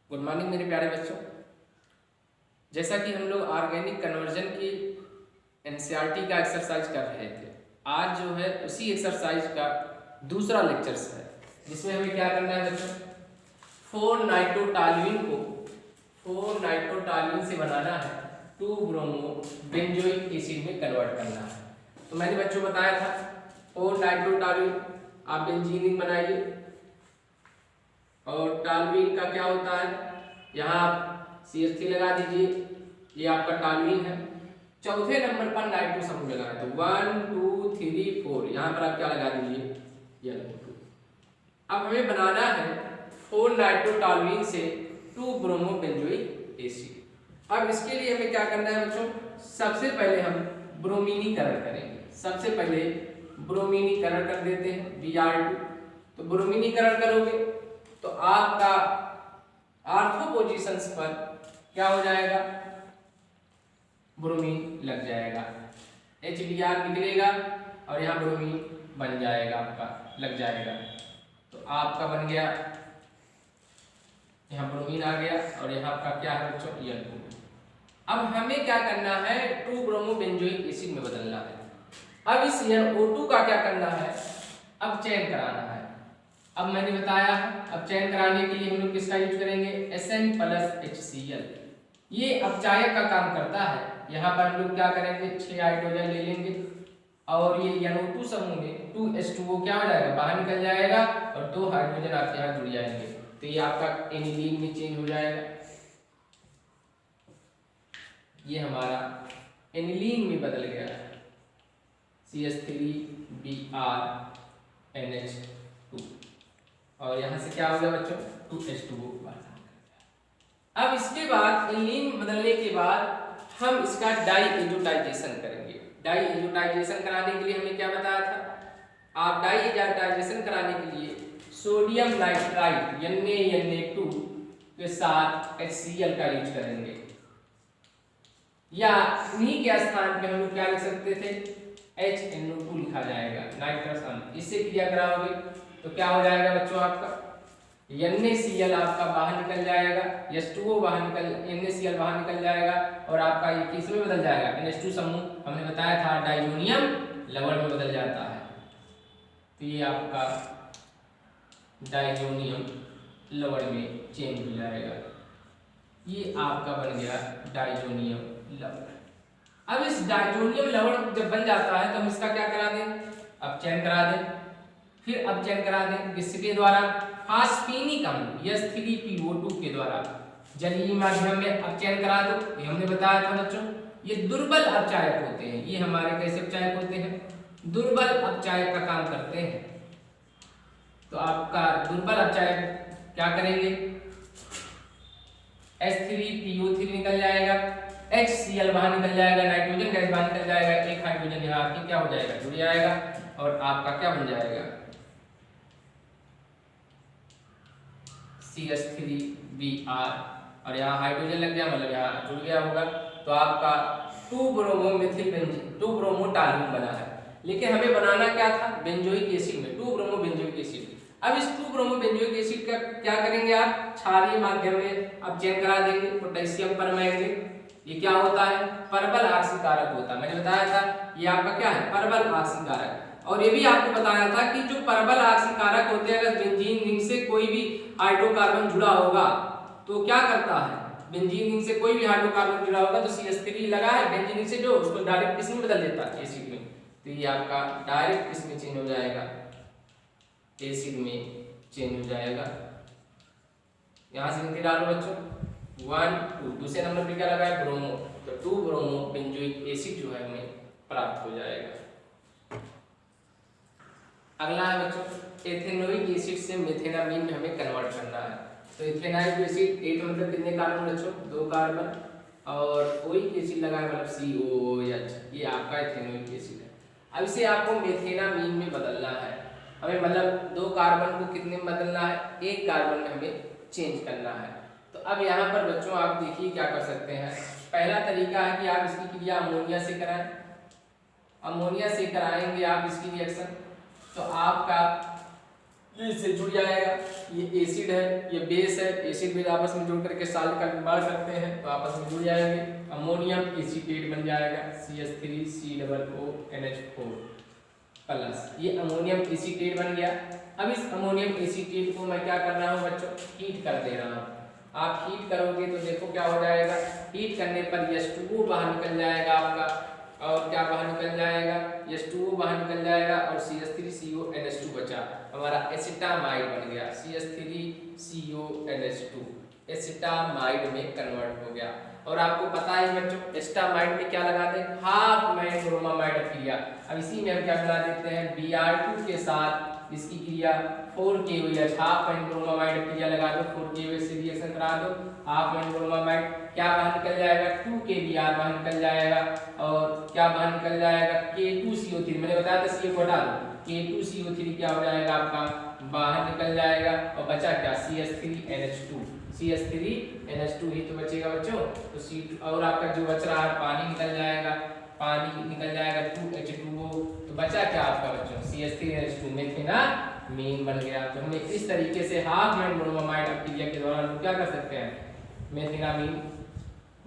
Good morning मेरे प्यारे बच्चों। जैसा कि हम लोग ऑर्गेनिक कन्वर्जन की एनसीईआरटी का एक्सरसाइज कर रहे थे, आज जो है उसी एक्सरसाइज का दूसरा लेक्चर्स है, जिसमें हमें क्या करना है बच्चों, 4-नाइट्रोटॉल्यूइन को 4-नाइट्रोटॉल्यूइन से बनाना है 2-ब्रोमो-बेंजोइक एसिड में कन्वर्ट करना है। तो मैंने बच्चों बताया था 4-नाइट्रोटॉल्यूइन आप बेंजीन बनाइए, और टॉल्यूइन का क्या होता है, यहाँ आप CH3 लगा दीजिए, ये आपका टॉल्यूइन है। चौथे नंबर पर नाइट्रो समूह लगा है, तो 1 2 3 4 यहाँ पर आप क्या लगा दीजिए, NO2। अब हमें बनाना है 4-नाइट्रोटॉल्यूइन से 2-ब्रोमो-बेंजोइक एसिड। अब इसके लिए हमें क्या करना है बच्चों, सबसे पहले हम ब्रोमीनीकरण करेंगे। सबसे पहले ब्रोमीनीकरण कर देते हैं Br2। तो ब्रोमीनीकरण करोगे तो आपका ऑर्थो पोजीशंस पर क्या हो जाएगा, ब्रोमीन लग जाएगा, HBr निकलेगा और यहाँ ब्रोमीन बन जाएगा, आपका लग जाएगा। तो आपका बन गया, यहाँ ब्रोमीन आ गया और यहाँ आपका क्या है बच्चों, N2। अब हमें क्या करना है, 2-ब्रोमो-बेंजोइक एसिड में बदलना है। अब इस NO2 का क्या करना है, अब चयन कराना है। अब मैंने बताया, अब चयन कराने के लिए हम लोग किसका यूज करेंगे, SN+HCl। ये अपचायक का काम करता है। यहाँ पर हम लोग क्या करेंगे, 6 हाइड्रोजन ले लेंगे और ये NO2 समूह में 2H2O क्या हो जाएगा, बाहर निकल जाएगा और 2 हाइड्रोजन आपके यहाँ जुड़ जाएंगे, तो ये आपका एनिलीन में चेंज हो जाएगा। ये हमारा एनिलीन में बदल गया है, CH3Br और यहाँ से क्या हो गया बच्चों, 2H2O। अब इसके बाद एनिलीन बदलने के बाद हम इसका डाईएजोटाइजेशन करेंगे। डाईएजोटाइजेशन कराने के लिए हमें क्या बताया था, आप डाईएजोटाइजेशन कराने के लिए सोडियम नाइट्राइट Na2 के साथ HCl का यूज करेंगे, या इन्हीं के स्थान पे हम लोग क्या लिख सकते थे, HNO2 लिखा जाएगा, नाइट्रस अम्ल। इससे क्रिया कराओगे तो क्या हो जाएगा बच्चों, आपका NaCl आपका बाहर निकल जाएगा, H2O बाहर निकल, NaCl बाहर निकल जाएगा और आपका ये किस में बदल जाएगा, NH2 समूह हमने बताया था डाइजोनियम लवण में बदल जाता है। तो ये आपका डाइजोनियम लवण में चेंज हो जाएगा, ये आपका बन गया डाइजोनियम लवण। अब इस डाइजोनियम लवण जब बन जाता है तो हम इसका क्या करा दें, अब चयन करा दें, फिर अब चयन करा दें किसके द्वारा, फास्फेनिक अम्ल H3PO2 के द्वारा जलीय माध्यम में अपचयन करा दो। ये हमने बताया था बच्चों, ये दुर्बल अपचायक होते हैं, ये हमारे कैसे अपचायक होते हैं, दुर्बल अपचायक का काम करते हैं। तो आपका दुर्बल अपचायक क्या करेंगे, H3PO3 निकल जाएगा, HCl बाहर निकल जाएगा, नाइट्रोजन गैस बाहर निकल जाएगा, एक हाइड्रोजन यहाँ आपकी क्या हो जाएगा, जुड़ जाएगा और आपका क्या बन जाएगा, CH3Br और यहाँ हाइड्रोजन लग गया, मतलब यहाँ जुड़ गया होगा, तो आपका 2-ब्रोमो-टॉल्यूइन बना है। लेकिन हमें बनाना क्या था, बेंजोइक एसिड में 2-ब्रोमो-बेंजोइक एसिड। अब इस 2-ब्रोमो-बेंजोइक एसिड का क्या करेंगे आप, क्षारीय माध्यम में अब चयन करा देंगे, पोटेशियम परमैंगनेट। ये क्या होता है, परबल ऑक्सीकारक होता है, मैंने बताया था ये आपका क्या है, परबल ऑक्सीकारक। और ये भी आपको बताया था कि जो परबल ऑक्सीकारक होते हैं, अगर बेंजीन रिंग से कोई भी हाइड्रोकार्बन जुड़ा होगा तो क्या करता है, बेंजीन रिंग से कोई भी हाइड्रोकार्बन जुड़ा होगा तो CH3 लगा है बेंजीन रिंग से, जो उसको डायरेक्ट किस में बदल देता है, एसिड में। तो ये आपका डायरेक्ट किस में चेंज हो जाएगा, एसिड में चेंज हो जाएगा। यहाँ से गिनती डालो बच्चों, 1 2, दूसरे नंबर पे क्या लगा है, ब्रोमो, तो 2-ब्रोमो-बेंजोइक एसिड जो है हमें प्राप्त हो जाएगा। अगला है बच्चों, एथेनोइक एसिड से मेथेनामीन में हमें कन्वर्ट करना है। तो एथेनोइक एसिड, एक मतलब कितने कार्बन बच्चों, 2 कार्बन, और ओइक एसिड लगा है मतलब COOH, ये आपका एथेनोइक एसिड है। अब इसे आपको मेथेनामीन में बदलना है, हमें मतलब 2 कार्बन को कितने में बदलना है, 1 कार्बन में हमें चेंज करना है। तो अब यहाँ पर बच्चों आप देखिए क्या कर सकते हैं, पहला तरीका है कि आप इसकी क्रिया अमोनिया से कराएं, अमोनिया से कराएंगे आप इसकी रिएक्शन, तो आपका ये इससे जुड़ जाएगा। ये एसिड है, ये बेस है, एसिड बेस आपस में जुड़ करके साल्ट का निर्माण करते हैं तो आपस में जुड़ जाएंगे, अमोनियम एसीटेट बन जाएगा CH3COONH4 प्लस, ये अमोनियम एसीटेट बन गया। अब इस अमोनियम एसीटेट को मैं क्या कर रहा हूँ बच्चों, हीट कर दे रहा हूँ। आप हीट करोगे तो देखो क्या हो जाएगा, हीट करने पर H2O बाहर निकल जाएगा आपका, और क्या बाहर निकल जाएगा, H2O बाहर निकल जाएगा और CH3CONH2 बचा, हमारा एसिटामाइड बन गया, CH3CONH2 एसिटामाइड में कन्वर्ट हो गया। और आपको पता है बच्चों, एसिटामाइड में क्या लगा दें, हाफ मैन ब्रोमामाइड क्रिया। अब इसी में हम क्या मिला देते हैं, Br2 के साथ इसकी क्रिया 4KOH हाफ मैन ब्रोमामाइड क्रिया लगा दो, 4KOH से रिएक्शन करा दो, हाफ मैन ब्रोमामाइड क्या बाहर निकल जाएगा, 2KBr बाहर निकल जाएगा, और क्या बाहर निकल जाएगा, K2CO3, मैंने बताया था सी को हटा दो, K2CO3 क्या हो जाएगा आपका बाहर निकल जाएगा, और बचा क्या, CH3NH2, CH3NH2 ही तो बचेगा बच्चों। तो C और आपका जो बच रहा है पानी निकल जाएगा, पानी निकल जाएगा 2H2O, तो बचा क्या आपका बच्चों, CH3NH2 मेथेनामीन बन गया। तो हमें इस तरीके से हाफ मैन ब्रोमामाइड क्रिया के दौरान क्या कर सकते हैं, मेथेनामीन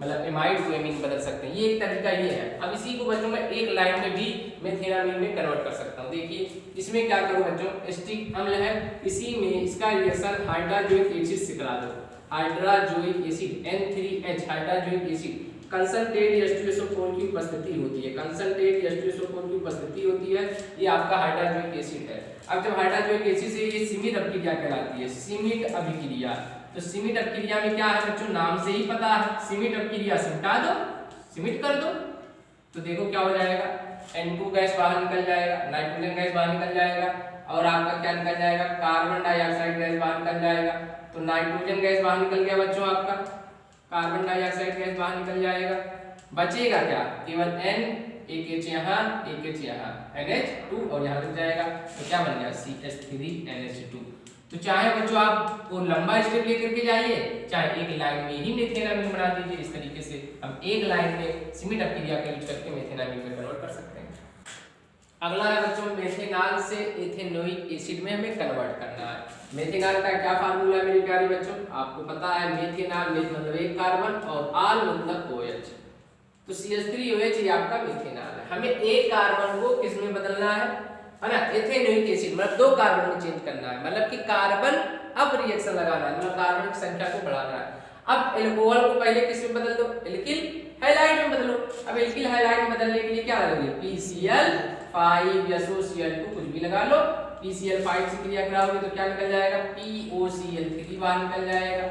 मतलब एमाइड को एमीन बदल सकते हैं। ये एक तरीका ये है। अब इसी को बच्चों मैं एक लाइन में भी मेथेनामीन में कन्वर्ट कर सकता हूँ। देखिए इसमें क्या करूँ बच्चों, एसिटिक अम्ल है, इसी में इसका रिएक्शन हाइड्रोजोइक एसिड से करा दो, hydrazoic acid N3H hydrazoic acid, concentrate H2SO4 की उपस्थिति होती है, कंसंट्रेट H2SO4 की उपस्थिति होती है, ये आपका हाइड्रोजोइक एसिड है। अब जब हाइड्रोजोइक एसिड से ये सीमित अभिक्रिया कहलाती है, सीमित अभिक्रिया। तो सीमित अभिक्रिया में क्या है बच्चों, नाम से ही पता है, सीमित अभिक्रिया सिमटा दो, सीमित कर दो, तो देखो क्या हो जाएगा, N2 गैस बाहर निकल जाएगा, नाइट्रोजन गैस बाहर निकल जाएगा, और आपका क्या निकल जाएगा, कार्बन डाइऑक्साइड गैस बाहर निकल जाएगा। तो नाइट्रोजन गैस बाहर निकल गया बच्चों आपका, कार्बन डाइऑक्साइड गैस बाहर निकल जाएगा, बचेगा क्या, केवल N, एक H यहाँ, एक H यहाँ, NH2 और यहाँ रुक जाएगा, तो क्या बन गया CH3NH2। तो चाहे बच्चों आप वो लंबा स्टेप लेकर के जाइए, चाहे एक लाइन में ही मेथेनामीन बना दीजिए। इस तरीके से हम एक लाइन में सीमित अभिक्रिया का यूज करके मेथेनामीन में कन्वर्ट कर सकते हैं। अगला है बच्चों मेथेनॉल से एथेनोइक एसिड में हमें कन्वर्ट करना है। मेथेनॉल का क्या फार्मूला है मेरे प्यारे बच्चों, आपको पता है, मेथेनॉल मतलब एक कार्बन और आल मतलब OH, तो CH3OH ये आपका मेथेनॉल है। हमें एक कार्बन को किस में बदलना है ना, एथेनोइक एसिड मतलब दो कार्बन में चेंज करना है, मतलब कि कार्बन अब रिएक्शन लगाना है, मतलब कार्बन की संख्या को बढ़ाना है। अब एल्कोहल को पहले किस में बदल दो, एल्किल हैलाइड में बदलो। अब एल्किल हैलाइड में बदलने के लिए क्या लगेगी, PCl5 या SOCl2 कुछ भी लगा लो, PCl5 से क्रिया कराओगे तो क्या निकल जाएगा, POCl3 बाहर निकल जाएगा,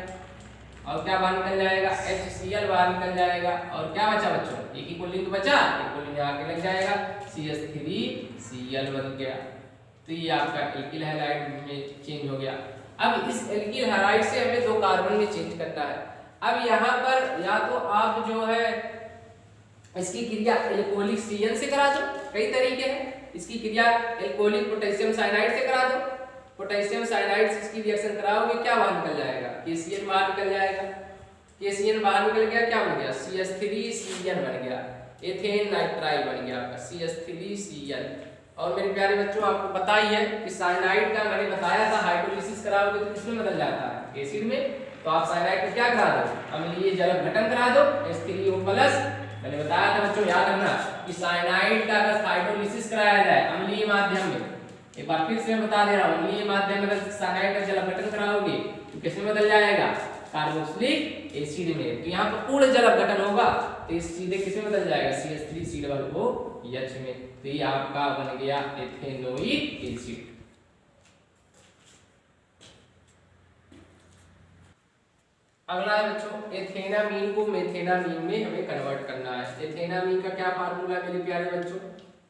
और क्या बाहर निकल जाएगा, HCl बाहर निकल जाएगा, और क्या बचा बच्चों, एक ही कोलिन बचा, एक कोलिन आगे लग जाएगा, CH3Cl बन गया। तो ये आपका एल्किल हैलाइड में चेंज हो गया। अब इस एल्किल हैलाइड से हमें दो कार्बन में चेंज करना है। अब यहाँ पर या तो आप जो है इसकी क्रिया एल्कोहलिक CN से करा दो, कई तरीके हैं, इसकी क्रिया एल्कोहलिक पोटेशियम साइनाइड से करा दो, पोटेशियम साइनाइड से इसकी रिएक्शन कराओगे क्या बाहर निकल जाएगा, KCN बाहर निकल जाएगा, KCN बाहर निकल गया, क्या बन गया, CH3Cn बन गया, एथेन नाइट्राइल बन गया आपका CH3Cn। और मेरे प्यारे बच्चों आपको पता ही है कि साइनाइड का मैंने बताया था हाइड्रोलिसिस कराओगे तो किसमें बदल जाता है, एसिड में। तो आप साइनाइड को क्या करा दो, अम्लीय जल अपघटन करा दो, H3O+। मैंने बताया था बच्चों याद रखना कि साइनाइड का अगर हाइड्रोलिसिस कराया जाए अम्लीय माध्यम में, एक बार फिर से मैं बता दे रहा हूँ, अम्लीय माध्यम में अगर साइनाइड का जल अपघटन कराओगे तो किसमें बदल जाएगा, कार्बोक्सिलिक एसिड में। तो यहाँ पर पूर्ण जल अपघटन होगा तो इस सीधे किसमें बदल जाएगा, CH3COOH में। तो ये आपका बन गया एथेनोइक एसिड। अगला है बच्चों एथेनामीन को मेथेनामीन में हमें कन्वर्ट करना है। एथेनामीन का क्या फार्मूला है मेरे प्यारे बच्चों,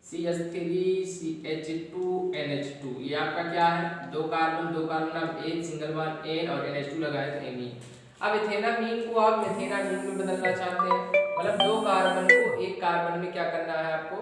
CH3CH2NH2। ये आपका क्या है, दो कार्बन आप एक सिंगल बॉन्ड N और NH2 लगाए तो एमीन। अब एथेनामीन को आप मेथेनामीन में बदलना चाहते हैं, मतलब दो कार्बन को एक कार्बन में क्या करना है आपको,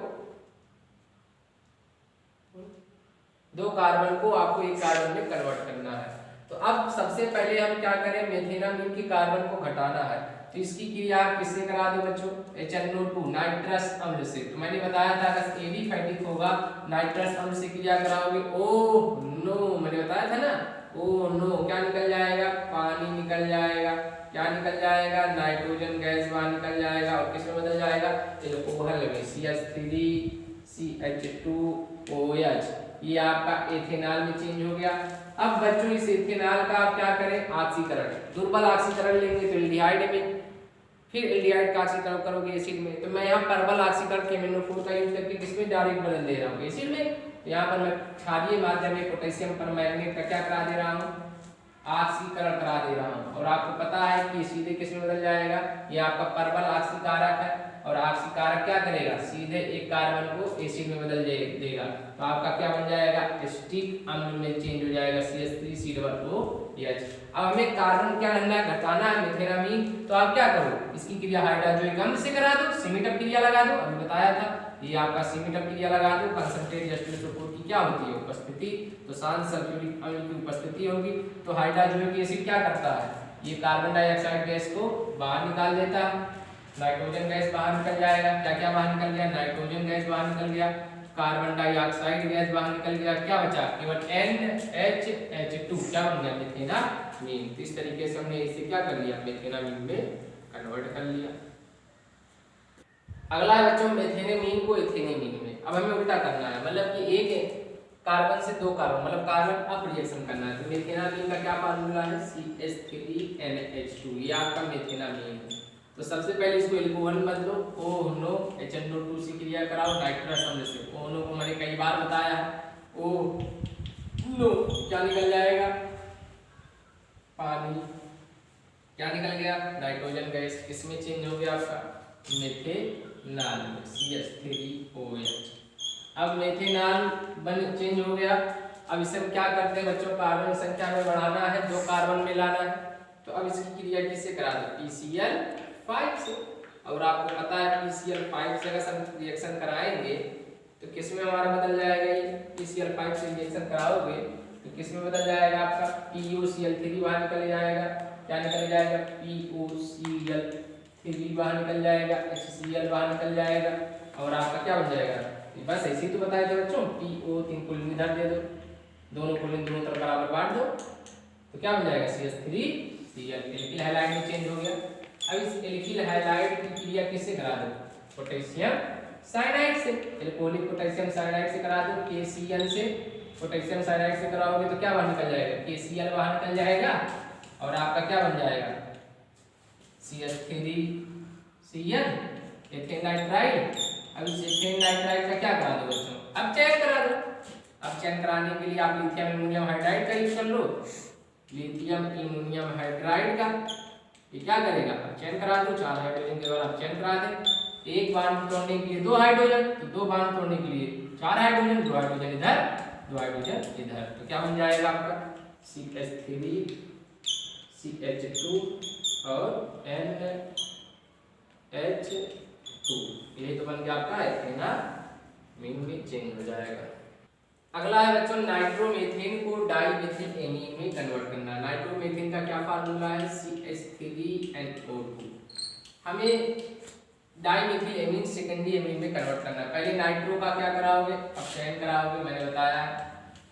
दो कार्बन को आपको एक कार्बन में कन्वर्ट करना है। तो अब सबसे पहले हम क्या करें, मेथेनामीन की कार्बन को घटाना है। तो इसकी क्रिया किससे करा दो बच्चों, HNO2 नाइट्रस अम्ल से। तो मैंने बताया था अगर एडिफेटिक होगा नाइट्रस अम्ल से क्रिया कराओगे, ओह नो, मैंने बताया था ना, ओह नो, क्या निकल जाएगा, पानी निकल जाएगा, क्या निकल जाएगा, नाइट्रोजन गैस बाहर निकल जाएगा और किसमें बदल जाएगा, एल्कोहल में, CH3CH2OH, ये आपका एथेनॉल में चेंज हो गया। अब बच्चों इस एथेनॉल का आप क्या करें, ऑक्सीकरण, दुर्बल ऑक्सीकरण लेंगे तो एल्डिहाइड में, फिर एल्डिहाइड का ऑक्सीकरण करोगे एसिड में। तो मैं यहाँ प्रबल ऑक्सीकरण KMnO4 का यूज करके किसमें डायरेक्ट बदल दे रहा हूँ, एसिड में। तो यहाँ पर मैं क्षारीय माध्यम में पोटेशियम परमैंगनेट का क्या करा दे रहा हूँ, ऑक्सीकरण करा दे रहा हूँ। और आपको पता है कि सीधे किसमें बदल जाएगा, ये आपका प्रबल ऑक्सीकारक है और ऑक्सीकारक क्या करेगा, सीधे एक कार्बन को एसिड में बदल देगा। तो आपका क्या बन जाएगा, एसिटिक अम्ल में चेंज हो जाएगा, CH3COOH। अब हमें कार्बन क्या करना है, घटाना है, मेथेनामीन। तो आप क्या करो, इसकी क्रिया हाइड्रोजनिक अम्ल से करा दो, सिमिटअप क्रिया लगा दो, अभी बताया था, ये आपका सिमिटअप क्रिया लगा दो, कंसंट्रेट H2SO4 की क्या होती है, उपस्थिति। तो शांत सल्फ्यूरिक अम्ल की उपस्थिति होगी तो हाइड्रोजनिक एसिड क्या करता है, ये कार्बन डाइऑक्साइड गैस को बाहर निकाल देता है, नाइट्रोजन गैस बाहर निकल जाएगा, क्या क्या बाहर निकल गया, नाइट्रोजन गैस बाहर निकल गया, कार्बन डाइऑक्साइड गैस बाहर निकल गया, क्या बचा, केवल NHH2, क्या बन गया, मेथेनामीन। तो इस तरीके से हमने इसे क्या कर लिया, मेथेनामीन में कन्वर्ट कर लिया। अगला है बच्चों मेथेनामीन को एथेनामीन में। अब हमें उल्टा करना है, मतलब कि एक कार्बन से दो कार्बन, मतलब कार्बन अप रिएक्शन करना है। तो मेथेनामीन का क्या फार्मूला है, CH3NH2, ये आपका मेथेनामीन है। तो सबसे पहले इसको एल्कोहल मत लो, ओह नो, HNO2 से क्रिया कराओ नाइट्रस अम्ल से। ओह नो को मैंने कई बार बताया है, ओह नो, क्या निकल जाएगा, पानी, क्या निकल गया, नाइट्रोजन गैस, किसमें चेंज हो गया आपका, मेथेनॉल में, CH3OH। अब मेथेनॉल बन चेंज हो गया। अब इसे हम क्या करते हैं बच्चों, कार्बन संख्या में बढ़ाना है, 2 कार्बन में लाना है। तो अब इसकी क्रिया किससे करा दो, PCl5 से। और आपको पता है PCl5 से अगर हम रिएक्शन कराएंगे तो किसमें हमारा बदल जाएगा, ये PCl5 से रिएक्शन कराओगे तो किसमें बदल जाएगा, आपका POCl3 बाहर निकल जाएगा, क्या निकल जाएगा, POCl3 बाहर निकल जाएगा, HCl बाहर निकल जाएगा और आपका क्या बन जाएगा, बस ऐसे ही तो बताए थे बच्चों, PO 3 कुलीन इधर दे दो, दोनों कुलीन दोनों तरफ बराबर बांट दो, तो क्या बन जाएगा, CH3Cl, एल्किल हैलाइड में चेंज हो गया। अब इस एल्किल हैलाइड की क्रिया किससे करा दो, पोटेशियम साइनाइड से, एल्कोहलिक पोटेशियम साइनाइड से करा दो, KCl से, पोटेशियम साइनाइड से कराओगे तो क्या बाहर निकल जाएगा, KCl बाहर निकल जाएगा और आपका क्या बन जाएगा, CH3Cl, एथेन नाइट्राइड। अब इस एथेन नाइट्राइड का क्या करा दो बच्चों, अब चयन करा दो। अब चयन कराने के लिए आप लिथियम एल्युमिनियम हाइड्राइड का यूज कर लो, लिथियम एल्युमिनियम हाइड्राइड का, ये क्या करेगा, अब चयन करा दो, 4 हाइड्रोजन के बाद आप चयन करा दें। एक बांध तोड़ने के लिए 2 हाइड्रोजन, तो 2 बांध तोड़ने के लिए 4 हाइड्रोजन, 2 हाइड्रोजन इधर, 2 हाइड्रोजन इधर, तो क्या बन जाएगा आपका CH3 CH2 और NH2, ये तो बन गया आपका एथेनामीन में चेंज हो जाएगा। अगला है बच्चों नाइट्रोमेथेन को डाइमेथिल एमीन में कन्वर्ट करना। नाइट्रोमेथेन का क्या फार्मूला है, CH3NO2। हमें डाइमेथिल एमीन सेकेंडरी एमीन में कन्वर्ट करना है। पहले नाइट्रो का क्या कराओगे, अब चयन कराओगे, मैंने बताया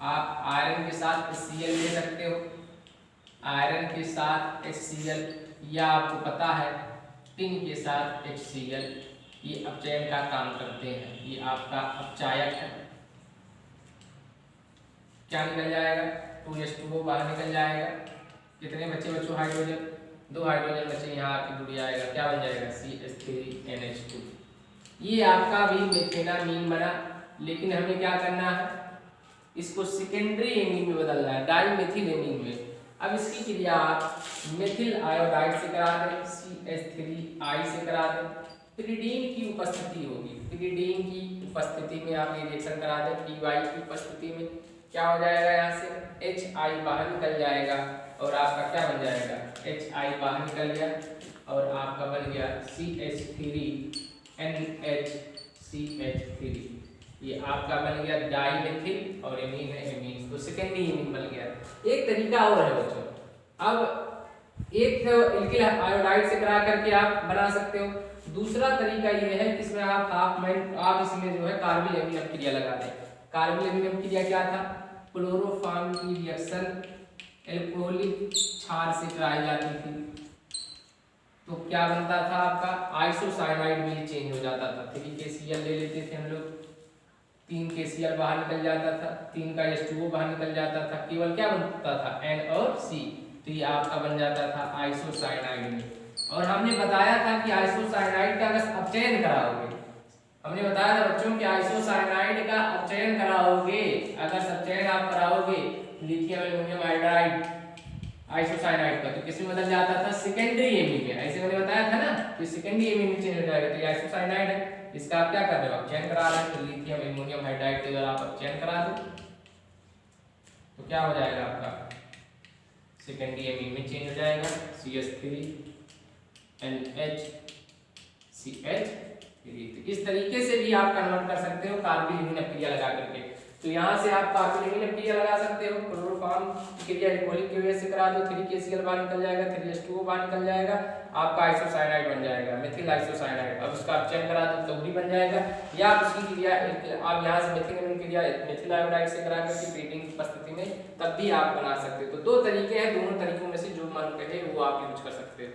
आप आयरन के साथ HCl ले सकते हो, आयरन के साथ HCl, या आपको पता है टिन के साथ HCl, ये अपचयन का काम करते हैं, ये आपका अपचायक है। क्या निकल जाएगा, 2H2O बाहर निकल जाएगा, कितने बच्चे बच्चों हाइड्रोजन, 2 हाइड्रोजन बच्चे यहाँ आके जुड़ जाएगा, क्या बन जाएगा CH3NH2। ये आपका भी मेथेनामीन बना, लेकिन हमें क्या करना है, इसको सेकेंडरी एमीन में बदलना है, डाइमेथिल एमीन में। अब इसकी क्रिया आप मेथिल आयोडाइड से करा दें, CH3I से करा दें, पिरिडीन की उपस्थिति होगी, पिरिडीन की उपस्थिति में आप ये रिएक्शन करा दें, PY की उपस्थिति में क्या हो जाएगा, यहाँ से HI बाहर निकल जाएगा और आपका क्या बन जाएगा, HI बाहर निकल गया और आपका बन गया CH3NH3, ये आपका बन गया डाइमेथिल और एमीन है एमीन, तो सेकेंडरी एमीन बन गया। एक तरीका और है बच्चों, अब एक एल्किल आयोडाइड से करा करके आप बना सकते हो। दूसरा तरीका ये है कि इसमें आप इसमें जो है कार्बोनिल एमिन क्रिया लगा दें। कार्बोनिल एमिन क्रिया क्या था? क्लोरोफॉर्म की रिएक्शन एल्कोहलिक क्षार से कराई जाती थी, तो क्या बनता था आपका आइसोसाइनाइड में चेंज हो जाता था। 3KCl ले लेते थे हम लोग, 3KCl बाहर निकल जाता था, 3 का H2O बाहर निकल जाता था, केवल क्या बनता था N और C, तो ये आपका बन जाता था आइसोसाइनाइड में। और हमने बताया था कि आइसोसाइनाइड का अगर अपचयन कराओगे, हमने बताया था बच्चों कि आइसोसाइनाइड का अपचयन कराओगे, अगर अपचयन आप कराओगे लिथियम एल्युमिनियम हाइड्राइड आइसोसाइनाइड का, तो किसमें बदल जाता था? सेकेंडरी एमीन में। ऐसे मैंने बताया था ना कि सेकेंडरी एमीन में चेंज हो जाएगा, तो ये आइसोसाइनाइड है, इसका आप क्या कर रहे हो? अपचयन करा रहे हैं, तो लिथियम एल्युमिनियम हाइड्राइड के द्वारा आप अपचयन करा दो, तो क्या हो जाएगा आपका? सेकेंडरी एमीन में चेंज हो जाएगा, CH3NH3। इस तरीके से भी आप कन्वर्ट कर सकते हो कार्बोनिल एमिन क्रिया लगा करके। तो यहाँ से आप कार्बोनिल एमिन क्रिया लगा सकते हो, क्लोरोफॉर्म की क्रिया एल्कोहलिक की वजह से करा दो, 3KCl बाहर निकल जाएगा, 3H2O बाहर निकल जाएगा, आपका आइसोसाइनाइड बन जाएगा, मेथिल आइसोसाइनाइड। अब उसका अपचयन करा दो तो भी बन जाएगा, या आप उसकी क्रिया आप यहाँ से मेथिल एमिन क्रिया मेथिल आयोडाइड से करा करके ब्रीडिंग की उपस्थिति में तब भी आप बना सकते हो। तो दो तरीके हैं, दोनों तरीकों में से जो मन कहे वो आप यूज कर सकते हो।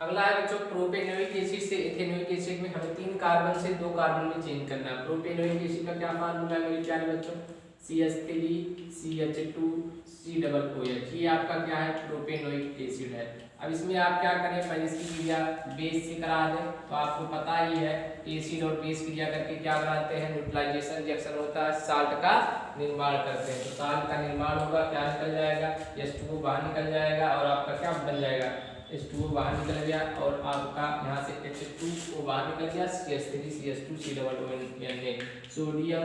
अगला है बच्चों प्रोपेनोइक एसिड से इथेनोइक एसिड में हमें 3 कार्बन से 2 कार्बन में चेंज करना है। प्रोपेनोइक एसिड का क्या फार्मूला है मेरे प्यारे बच्चों? CH3CH2COOH, ये आपका क्या है? प्रोपेनोइक एसिड है। अब इसमें आप क्या करें, पहले इसकी क्रिया बेस से करा दें, तो आपको पता ही है एसिड और बेस क्रिया करके क्या बनाते हैं? न्यूट्रलाइजेशन रिएक्शन होता है, साल्ट का निर्माण करते हैं। तो साल्ट का निर्माण होगा, क्या निकल जाएगा? H2O बाहर निकल जाएगा, और आपका क्या बन जाएगा? H2O बाहर निकल गया, और आपका यहाँ से H2O बाहर निकल गया, CH3CH2COOH, सोडियम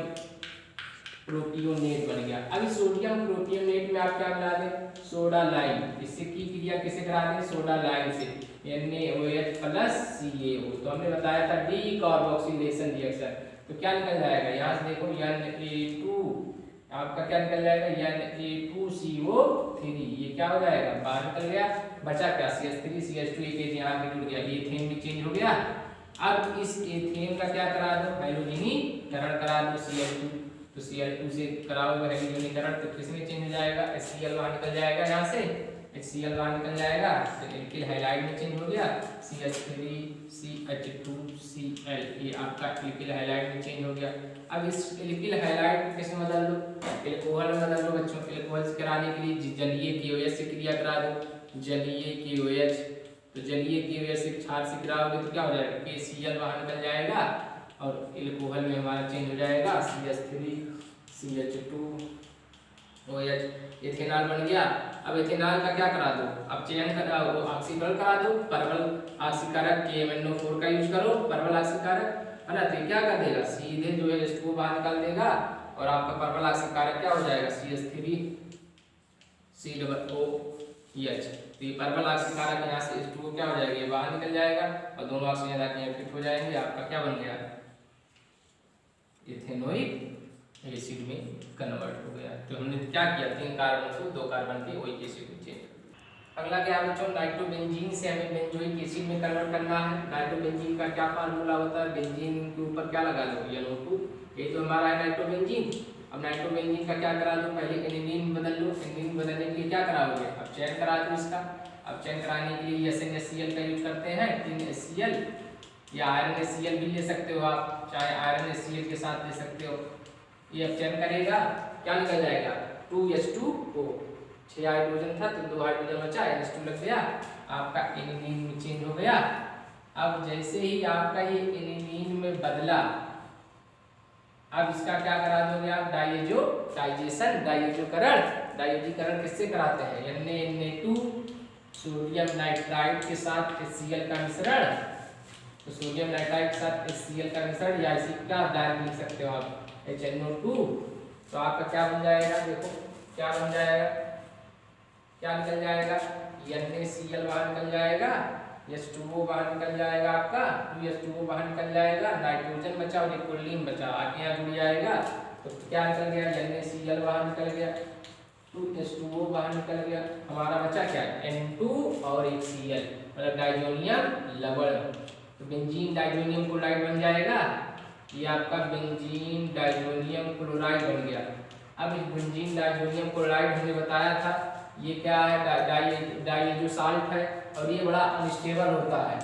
प्रोपियोनेट बन गया। अब इस सोडियम प्रोपियोनेट में आप क्या मिला दें? Soda lime. इससे की क्रिया किसे करा दें? सोडा लाइम से, NaOH प्लस CaO। तो हमने बताया था डीकार्बोक्सिलेशन रिएक्शन, तो क्या निकल जाएगा? यहाँ से देखो Na2 आपका क्या निकल जाएगा? Na2CO3, ये क्या हो जाएगा? बाहर निकल गया, बचा क्या? CH3CH2 एक यहाँ पे जुड़ गया, एथेन भी चेंज हो गया। अब इस एथेन का क्या करा दो? हाइड्रोजनीकरण करा दो, Cl2, तो Cl2 से कराओगे हाइड्रोजनीकरण, तो किसमें चेंज हो जाएगा? HCl बाहर निकल जाएगा, यहाँ से HCl बाहर निकल जाएगा, तो एल्किल हाइलाइड में चेंज हो गया, CH3CH2Cl, ये आपका एल्किल हाइलाइड में चेंज हो गया। अब इस एल्किल हाइलाइड को किसमें बदल दो? एल्कोहल में बदल दो बच्चों। एल्कोहल से कराने के लिए जलीय KOH से क्रिया करा दो, जलीय KOH, तो जलीय KOH से क्षार से कराओगे तो क्या हो जाएगा? KCl बाहर निकल जाएगा, और एल्कोहल में हमारा चेंज हो जाएगा CH3CH2OH, इथेनॉल बन गया। अब इथेनॉल का क्या करा दो? अब चयन करा, ऑक्सीकरण करा दो, परवल ऑक्सीकारक KMnO4 का यूज करो, परवल ऑक्सीकारक है ना, तो क्या कर देगा? सीधे जो है H2O बाहर निकाल देगा, और आपका परवल ऑक्सीकारक क्या हो जाएगा? CH3COOH। तो ये परवल ऑक्सीकारक यहाँ से H2O क्या हो जाएगा? ये बाहर निकल जाएगा, और दोनों ऑक्सीजन आके यहाँ फिट हो जाएंगे, आपका क्या बन गया? इथेनोइक एसिड में कन्वर्ट हो गया। तो हमने क्या किया? 3 कार्बन को 2 कार्बन के ओइक एसिड में चेंज। अगला क्या बच्चों? नाइट्रोबेंजीन से हमें बेंजोइक एसिड में कन्वर्ट करना है। नाइट्रोबेंजीन का क्या फार्मूला होता है? बेंजीन के ऊपर क्या लगा दो? NO2, ये तो हमारा है नाइट्रोबेंजीन। अब नाइट्रोबेंजीन का क्या करा दो? पहले एनिलीन बदल लो। एनिलीन बदलने के लिए क्या कराओगे? अब चयन करा दो इसका। अब चयन कराने के लिए SnHCl का यूज करते हैं, 3HCl, या आयरन HCl भी ले सकते हो आप, चाहे आयरन HCl के साथ ले सकते हो। ये अब चयन करेगा, क्या निकल जाएगा? 2H2O, 6 हाइड्रोजन था तो 2 हाइड्रोजन बचा, NH2 लग गया, आपका एनिलीन में चेंज हो गया। अब जैसे ही आपका ये एनिलीन में बदला, अब इसका क्या करा दोगे आप? डाइजेशन किससे कराते हैं? Na2 सोडियम नाइट्राइड के साथ HCl का मिश्रण, तो सोडियम नाइट्राइड के साथ HCl का मिश्रण, या इसी का डायरेक्ट लिख सकते हो आप HNO2, तो आपका क्या बन जाएगा? देखो क्या बन जाएगा, क्या निकल जाएगा? NaCl बाहर निकल जाएगा, H2O बाहर निकल जाएगा, आपका 2H2O बाहर निकल जाएगा, नाइट्रोजन बचा और इक्विलिब्रियम बचा, आगे यहाँ जुड़ जाएगा, तो क्या निकल गया? NaCl बाहर निकल गया, 2H2O बाहर निकल गया, हमारा बचा क्या है N2 और एक Cl, मतलब डाइजोनियम लवण। तो बेंजीन डाइजोनियम क्लोराइड बन जाएगा, ये आपका बेंजीन डाइजोनियम क्लोराइड बन गया। अब इस बेंजीन डाइजोनियम क्लोराइड हमने बताया था ये क्या है, डाई जो साल्ट है, और ये बड़ा अनस्टेबल होता है,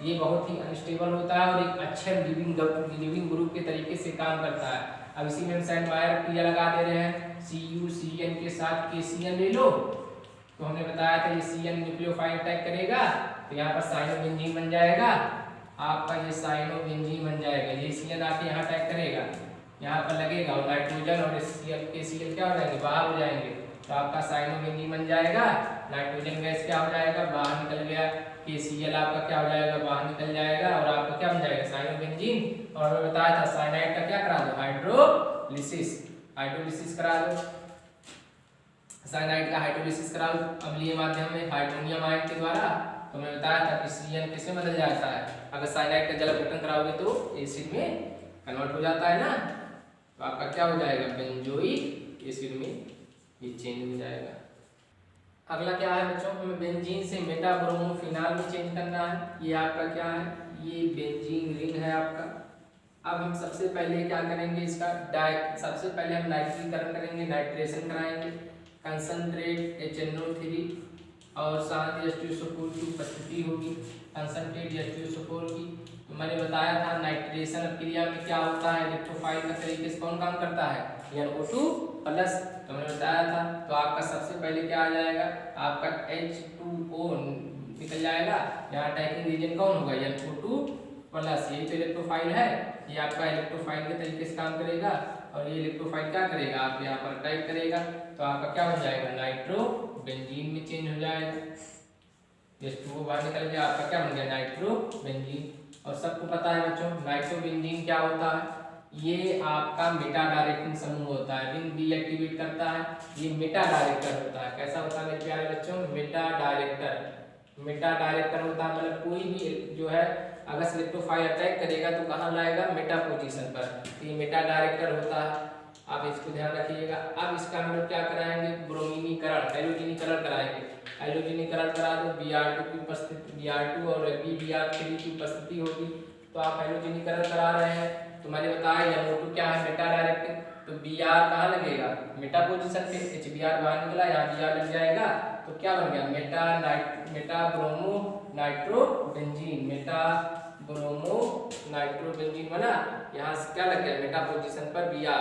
ये बहुत ही अनस्टेबल होता है और एक अच्छे लिविंग ग्रुप के तरीके से काम करता है। अब इसी में हम सैंड मायर क्रिया लगा दे रहे हैं, CuCN के साथ KCN ले लो, तो हमने बताया था ये CN न्यूक्लियोफाइल अटैक करेगा, तो यहाँ पर साइनोबेंजीन बन जाएगा, आपका ये साइनोबेंजीन बन जाएगा, ये CN आके यहाँ अटैक करेगा, यहाँ पर लगेगा और नाइट्रोजन और KCl क्या हो जाएंगे, बाहर हो जाएंगे, तो आपका साइनोबेंजीन बन जाएगा, नाइट्रोजन गैस क्या हो जाएगा, बाहर निकल गया, KCl आपका क्या हो जाएगा, बाहर निकल जाएगा, और आपका क्या बन जाएगा, साइनोबेंजीन। और मैं बताया था साइनाइड का क्या करा दो, हाइड्रोलिसिस करा दो, साइनाइड का हाइड्रोलिसिस करा दो अम्लीय माध्यम में हाइड्रोनियम आयन के द्वारा। तो मैं बताया था कि CN किसमें बदल जाता है, अगर साइनाइड का जल अपघटन कराओगे तो एसिड में कन्वर्ट हो जाता है ना, तो आपका क्या हो जाएगा, बेंजोइक एसिड में ये चेंज हो जाएगा। अगला क्या है बच्चों, हमें बेंजीन से मेटाब्रोमोफिनाल में चेंज करना है, ये आपका क्या है, ये बेंजीन रिंग है आपका। अब हम सबसे पहले क्या करेंगे, इसका सबसे पहले हम नाइट्रीकरण करेंगे, नाइट्रेशन कराएंगे, कंसंट्रेट HNO3 और साथ ही H2SO4 की उपस्थिति होगी, कंसंट्रेट H2SO4 की। तो मैंने बताया था नाइट्रेशन क्रिया में क्या होता है, इलेक्ट्रोफाइल का तरीके से कौन काम करता है, NO2 प्लस, तो मैंने बताया था। तो आपका सबसे पहले क्या आ जाएगा, आपका H2O निकल जाएगा, यहाँ अटैकिंग रीजन कौन होगा, NO2 प्लस, यही तो इलेक्ट्रोफाइल है, ये आपका इलेक्ट्रोफाइल के तरीके से काम करेगा, और ये इलेक्ट्रोफाइल क्या करेगा, आप यहाँ पर अटैक करेगा, तो आपका क्या हो जाएगा, नाइट्रोबेंजीन में चेंज हो जाएगा, H2O बाहर निकल गया, आपका क्या बन गया, नाइट्रोबेंजीन। और सबको पता है बच्चों नाइट्रोबेंजीन क्या होता है, ये आपका मेटा डायरेक्टिंग समूह होता है, रिंग डीएक्टिवेट करता है, ये मेटा डायरेक्टर होता है। कैसा होता है मेरे प्यारे बच्चों, मेटा डायरेक्टर होता है, मतलब कोई भी जो है अगर इलेक्ट्रोफाइल अटैक करेगा तो कहाँ लाएगा, मेटा पोजीशन पर, तो ये मेटा डायरेक्टर होता है, आप इसको ध्यान रखिएगा। अब इसका हम लोग क्या कराएंगे, ब्रोमीनीकरण, हैलोजनीकरण कराएंगे, हैलोजनीकरण करा दो, Br2 की उपस्थिति, Br2 और Br3 की उपस्थिति होगी, तो आप हैलोजनीकरण करा रहे हैं। तो मैंने बताया NO2 क्या है, मेटा डायरेक्टिंग, तो Br कहाँ लगेगा, मेटा पोजीशन पे, HBr बाहर निकला, यहाँ Br लग जाएगा, तो क्या बन गया, Meta bromo nitrobenzene, Meta bromo nitrobenzene बना, यहाँ से क्या लग गया, मेटा पोजीशन पर Br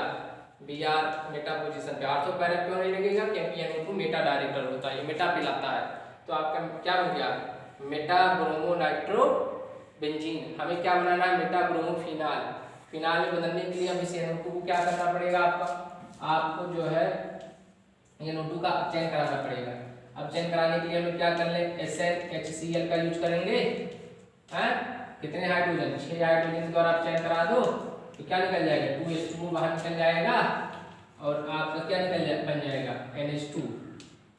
मेटा पोजीशन पे, आर्थो पैरा क्यों नहीं लगेगा, क्योंकि NO2 मेटा डायरेक्टर होता है, ये मेटा पे लाता है, तो आपका क्या बन गया, मेटा ब्रोमो नाइट्रोबेंजीन। हमें क्या बनाना है, मेटा ब्रोमोफिनाल, फिनाल में बदलने के लिए हमें NO2 को क्या करना पड़ेगा, आपको जो है NO2 का अपचयन कराना पड़ेगा। अपचयन कराने के लिए हम क्या कर ले, SnHCl का यूज करेंगे, हैं, कितने हाइड्रोजन, 6 हाइड्रोजन द्वारा अपचयन करा दो, तो क्या निकल जाएगा, 2H2O बाहर निकल जाएगा, और आपका क्या बन जाएगा, NH2,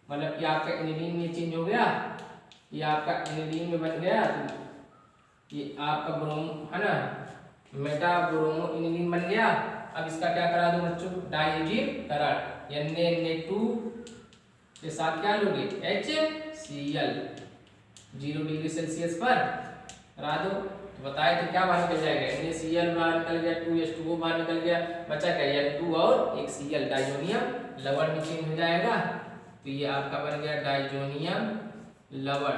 मतलब कि आपका एनिलीन में चेंज हो गया, ये आपका एनिलीन में बन गया, तो ये आपका ब्रोम है ना, मेटा ब्रोमो एनिलीन बन गया। अब इसका क्या करा दो बच्चों, डाइजीकरण, Na2 के साथ क्या लोगे, HCl, 0 डिग्री सेल्सियस पर करा दो, तो बताए तो क्या बाहर निकल जाएगा, NaCl बाहर निकल गया, 2H2O बाहर निकल गया, बचा क्या, N2 और एक Cl, डाइजोनियम लवण में चेंज हो जाएगा, तो ये आपका बन गया डाइजोनियम लवण,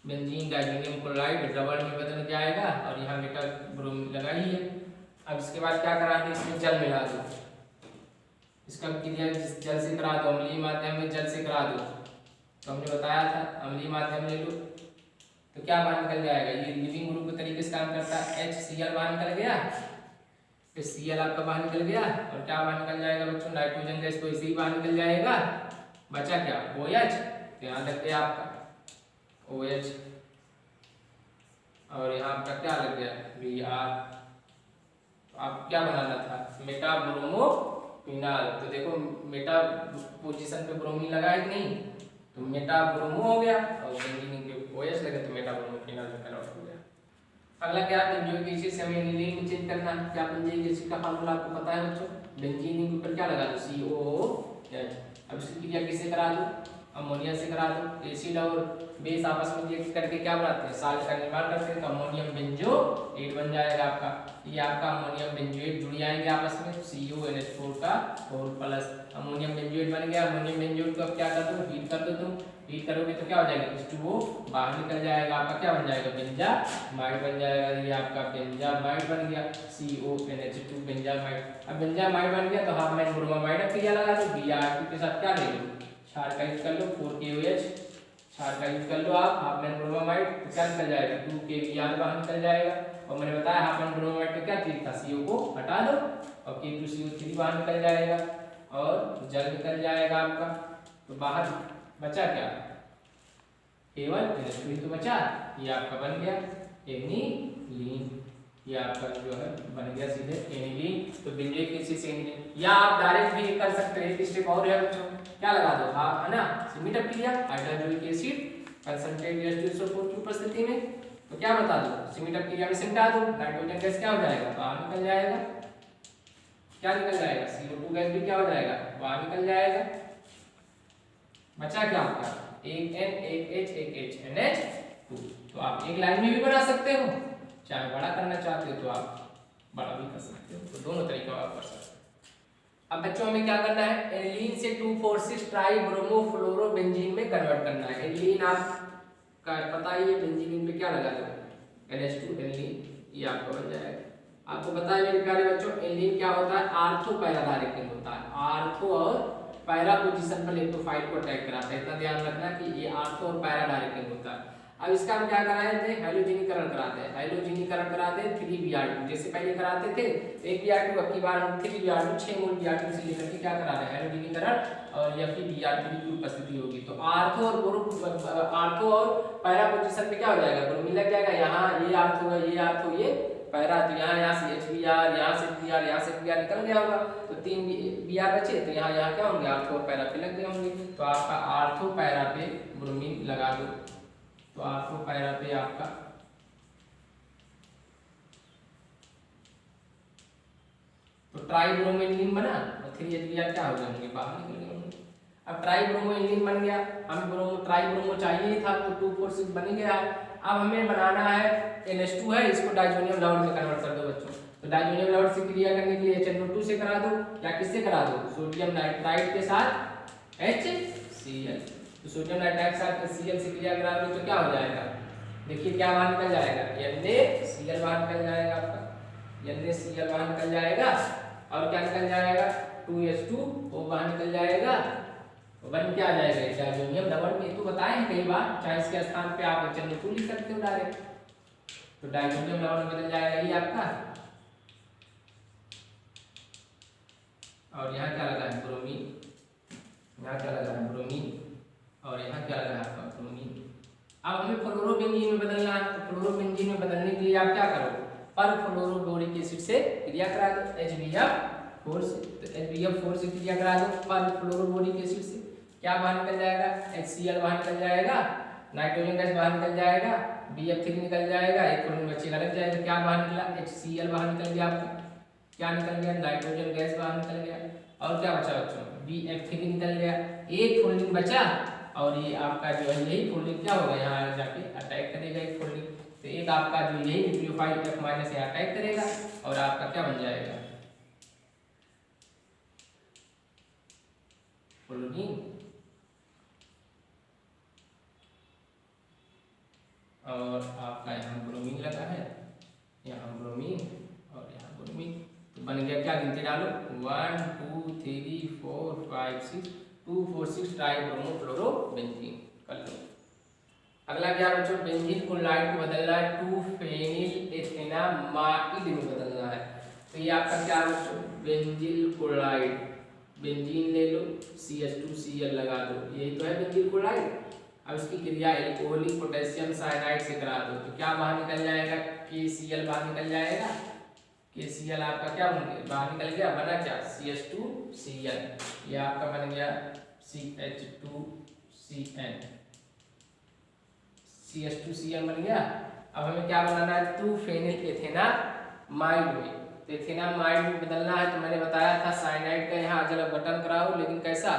बेंजीन डाइजोनियम क्लोराइड लवण में बदल जाएगा, और यहाँ मेटा ब्रोमीन लगाई है। अब इसके बाद क्या करा दो, इसमें जल मिला दो, इसका क्रिया जल से करा दो, अम्लीय माध्यम में जल से करा दो, तो हमने बताया था अम्लीय माध्यम ले लो, तो क्या बाहर निकल जाएगा, ये लिविंग ग्रुप के तरीके से काम करता है, HCl बाहर निकल गया, फिर Cl आपका बाहर निकल गया, और क्या बाहर निकल जाएगा बच्चों, नाइट्रोजन गैस तो इसी बाहर निकल जाएगा, बचा क्या, OH, तो यहाँ लग गया आपका OH, और यहाँ आपका क्या लग गया, Br, तो आप क्या बनाना था, मेटा ब्रोमोफिनाल, तो देखो मेटा पोजीशन पे ब्रोमीन लगा है कि नहीं, तो मेटा ब्रोमो हो गया, और बेंजीन के OH लगे तो मेटा ब्रोमोफिनाल में कन्वर्ट हो गया। अगला क्या, बेंजोइक एसिड से हमें एनिलीन में चेंज करना है, क्या बेंजोइक एसिड का फार्मूला आपको पता है बच्चों, बेंजीन के ऊपर क्या लगा दो, COOH, अब इसकी क्रिया किससे करा दूं, अमोनिया से करा दो। एसिड और बेस आपस में रिएक्ट करके क्या बनाते हैं, साल्ट का निर्माण करते हैं, तो अमोनियम बेंजोएट बन जाएगा आपका। ये आपका अमोनियम बेंजोएट जुड़ जाएंगे आपस में, CuNH4 का 4 प्लस अमोनियम बेंजोएट बन गया। अमोनियम बेंजोएट को अब क्या कर दो, हीट कर दो तुम। हीट करोगे तो क्या हो जाएगा, H2O बाहर निकल जाएगा, आपका क्या बन जाएगा, बेंजामाइड बन जाएगा। ये आपका बेंजामाइड बन गया, CONH2 बेंजामाइड। अब बेंजामाइड बन गया तो हाफ ब्रोमामाइड अब क्रिया लगा दो, Br2 के साथ क्या ले लो, क्षार का यूज कर लो, 4KOH क्षार का यूज कर लो आप, हाफ मैन ब्रोमामाइड, तो क्या निकल जाएगा, 2KBr बाहर निकल जाएगा। और मैंने बताया हाफ मैन ब्रोमामाइड का क्या चीज था, CO को हटा दो और K2CO3 बाहर निकल जाएगा और जल निकल जाएगा आपका। तो बाहर बचा क्या, केवल NH2 तो बचा, ये आपका बन गया एनिलीन। ये आपका जो है बन गया सीधे एनिलीन। तो बेंजोइक एसिड से एनिलीन, या आप डायरेक्ट भी कर सकते हैं, एक स्टेप और है बच्चों, क्या लगा दो, हाँ है ना, सिमिटअप क्रिया, हाइड्रोक्लोरिक एसिड कंसंट्रेट H2SO4 की उपस्थिति में, तो क्या बता दो, सिमिटअप क्रिया में सिमटा दो, नाइट्रोजन गैस क्या हो जाएगा, बाहर निकल जाएगा। क्या निकल जाएगा, CO2 गैस भी क्या हो जाएगा, बाहर निकल जाएगा। बचा क्या आपका, एक N एक H एक H NH2। तो आप एक लाइन में भी बना सकते हो, चाहे बड़ा करना चाहते हो तो आप बड़ा भी कर सकते हो, तो दोनों तरीका आप कर सकते हो। अब बच्चों हमें क्या करना है, एनिलीन से 2,4,6 ट्राइब्रोमोफ्लोरोबेंजीन में कन्वर्ट करना है। एनिलीन आपका पता ही है, बेंजीन पे क्या लगा दो, NH2 एनिलीन, ये आपका बन जाएगा। आपको पता है मेरे प्यारे बच्चों, एनिलीन क्या होता है, आर्थो पैरा डायरेक्टिंग होता है, आर्थो और पैरा पोजीशन पर इलेक्ट्रोफाइल को अटैक कराता है, इतना ध्यान रखना कि ये आर्थो और पैरा डायरेक्टिंग होता है। अब इसका हम क्या कराए थे, हैलोजनीकरण कराते हैं, हैलोजनीकरण कराते हैं 3Br2, जैसे पहले कराते थे 1Br2, अब की बार हम 3Br2 6 मोल Br2 से लेकर के क्या करा रहे हैं, हैलोजनीकरण, और या फिर Br3 की उपस्थिति होगी तो आर्थो और पैरा पोजीशन पे क्या हो जाएगा, ब्रोमीन लग जाएगा। यहाँ ये आर्थो है, ये आर्थो, ये पैरा, तो यहाँ से HBr, यहाँ से Br, यहाँ से Br निकल गया होगा, तो 3 Br बचे, तो यहाँ क्या होंगे, आर्थो और पैरा पे लग गए होंगे। तो आपका आर्थो पैरा पे ब्रोमीन लगा दो, तो आर्थो पैरा पे आपका तो ट्राइब्रोमोएनिलीन बना और 3HBr क्या हो जाएंगे, बाहर निकल गए होंगे। अब ट्राइब्रोमोएनिलीन बन गया, हमें ट्राइब्रोमो चाहिए था तो 2,4,6 बन गया। अब हमें बनाना है NH2 है, इसको डाइजोनियम लाउड में कन्वर्ट कर दो बच्चों। तो डाइजोनियम लाउड से क्रिया करने के लिए HNO2 से करा दो, या किससे करा दो, सोडियम नाइट्राइड के साथ HCl। तो सोडियम नाइट्राइड के साथ HCl से क्रिया करा दो तो क्या हो जाएगा, देखिए क्या बाहर निकल जाएगा, NaCl बाहर निकल जाएगा आपका, NaCl बाहर निकल जाएगा। और क्या निकल जाएगा, 2H2O बाहर निकल जाएगा, बन क्या आ जाएगा, डाइजोनियम डबल में। तो बताएं कई बार, चाहे इसके स्थान पे आप HNO2 लिख सकते हो डायरेक्ट, तो डाइजोनियम डबल बदल जाएगा ये आपका। और यहाँ क्या लगा है, ब्रोमीन, यहाँ क्या लगा है, ब्रोमीन, और यहाँ क्या लगा है आपका, ब्रोमीन। अब हमें फ्लोरोबेंजीन में बदलना है, तो फ्लोरोबेंजीन में बदलने के लिए आप क्या करो, पर फ्लोरोबोरिक एसिड से क्रिया करा दो, HBF4 से, तो HBF4 से क्रिया करा दो पर फ्लोरोबोरिक एसिड से, क्या बाहर निकल जाएगा, HCl बाहर निकल जाएगा, नाइट्रोजन गैस बाहर निकल जाएगा, BF3 निकल जाएगा, एक फ्लोरीन बचेगा, लग जाएगा। क्या बाहर निकला, HCl बाहर निकल गया आपका, क्या निकल गया, नाइट्रोजन गैस बाहर निकल गया, और क्या बचा बच्चों, BF3 निकल गया, एक फ्लोरीन बचा, और ये आपका जो है यही फ्लोरीन क्या होगा, यहाँ जाके अटैक करेगा एक फ्लोरीन, तो एक आपका जो यही न्यूक्लियोफाइल F- यहाँ अटैक करेगा और आपका क्या बन जाएगा, फ्लोरीन। और आपका यहाँ ब्रोमीन लगा है, यहाँ ब्रोमीन और यहाँ ब्रोमीन, तो बन गया, क्या गिनते डालो, 1 2 3 4 5 6 2,4,6 ट्राइब्रोमोफ्लोरोबेंजीन कर लो। अगला क्या बच्चों, बेंजीन क्लोराइड को बदलना है 2-फेनिल एथेनामाइड में बदलना है। तो ये आपका क्या बच्चों, बेंजीन क्लोराइड, बेंजीन ले लो, CH2Cl लगा दो, यही तो है बेंजीन क्लोराइड। अब इसकी क्रिया एल्कोहलिक पोटेशियम साइनाइड से करा दो, तो क्या बाहर निकल जाएगा, KCl बाहर निकल जाएगा, KCl आपका क्या बाहर निकल गया, बना क्या, CH2Cl, ये आपका बन गया CH2Cn, CH2Cl बन गया। अब हमें क्या बनाना है, 2-फेनिल एथेनामाइड में, तो एथेनामाइड में बदलना है। तो मैंने बताया था साइनाइड का यहाँ जल अपघटन कराओ, लेकिन कैसा,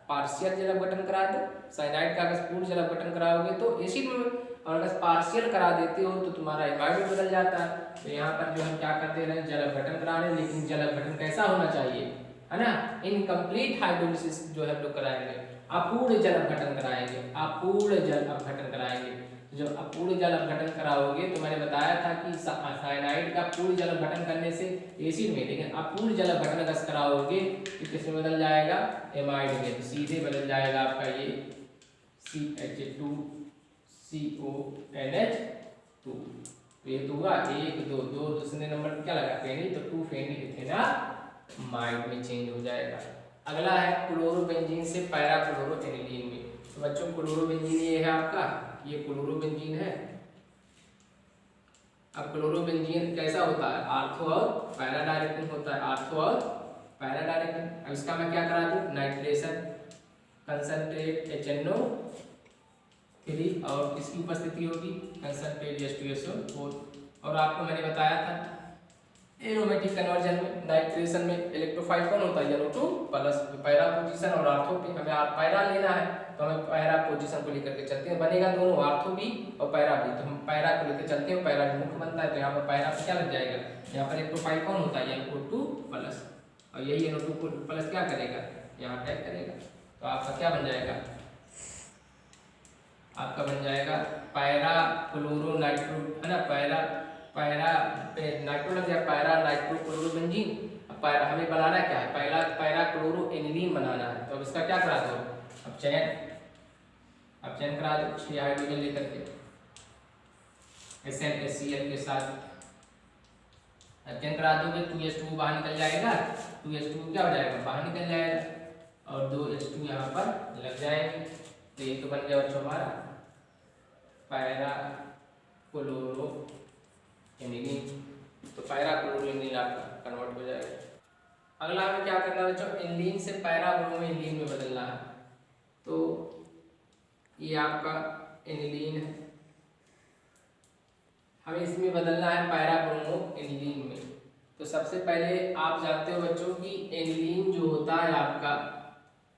पार्शियल जल अपघटन करा दो, साइनाइड का अगर पूर्ण जल अपघटन कराओगे तो एसिड में, और अगर पार्शियल करा देते हो तो तुम्हारा एमाइड में बदल जाता है। तो यहाँ पर जो हम क्या कर दे रहे हैं, जल अपघटन करा रहे हैं, लेकिन जल अपघटन कैसा होना चाहिए, है ना, इनकम्प्लीट हाइड्रोलिसिस जो है हम लोग कराएंगे, अपूर्ण जल अपघटन कराएंगे, अपूर्ण जल अपघटन कराएंगे। जो अपूर्ण जल अपघटन कराओगे तो मैंने बताया था कि साइनाइड का पूर्ण जल अपघटन करने से एसिड में, लेकिन अपूर्ण जल अपघटन अगर कराओगे तो किसमें बदल जाएगा, एमाइड में। तो सीधे बदल जाएगा आपका ये CH2CONH2। तो ये तो हुआ 1 2 2, दूसरे नंबर पर क्या लगा, फेनिल, तो 2 फेनिल इथेनामाइड में चेंज हो जाएगा। अगला है क्लोरोबेंजीन से पैरा क्लोरोएनिलीन में। तो बच्चों क्लोरोबेंजीन ये है आपका, ये क्लोरोबेंजीन है। अब क्लोरोबेंजीन कैसा होता है, आर्थो और पैरा डायरेक्टिंग होता है, आर्थो और पैरा डायरेक्टिंग। अब इसका मैं क्या करा दूं, नाइट्रेशन कंसंट्रेट HNO3 और किसकी उपस्थिति होगी, कंसंट्रेट H2SO4। और आपको मैंने बताया था एरोमेटिक कन्वर्जन में, नाइट्रेशन में इलेक्ट्रोफाइल कौन होता है, NO2 प्लस। पैरा पोजीशन और आर्थो पे हमें पैरा लेना है, तो हमें पैरा पोजीशन को लेकर के चलते हैं, बनेगा दोनों, आर्थो भी और पैरा भी। तो हम पैरा को लेकर चलते हैं, पैरा मुख्य बनता है, तो यहाँ पर पैरा पे क्या लग जाएगा, यहाँ पर इलेक्ट्रोफाइल कौन होता है, NO2 प्लस, और यही NO2 प्लस क्या करेगा, यहाँ अटैक करेगा। तो आपका क्या बन जाएगा, आपका बन जाएगा पैरा क्लोरो नाइट्रो, है ना, पैरा पे नाइट्रो लग जाएगा, पैरा नाइट्रो क्लोरोबेंजीन। अब पैरा हमें बनाना क्या है, पैरा क्लोरोएनिलीन बनाना है। तो अब इसका क्या करा दो, अब चयन करा दो 6 हाइड्रोजन लेकर के SnHCl के साथ चयन करा दोगे, 2H2 बाहर निकल जाएगा, 2H2 क्या हो जाएगा, बाहर निकल जाएगा, और 2H2 यहाँ पर लग जाएंगे। तो ये तो बन गया बच्चों हमारा पैरा क्लोरोएनिलीन। तो पैरा क्लोरोएनिलीन आपका कन्वर्ट हो जाएगा। अगला हमें क्या करना है बच्चों, एनिलीन से पैरा ब्रोमोएनिलीन में बदलना है। तो ये आपका एनिलीन है, हमें इसमें बदलना है पैरा ब्रोमोएनिलीन में। तो सबसे पहले आप जानते हो बच्चों कि एनिलीन जो होता है आपका,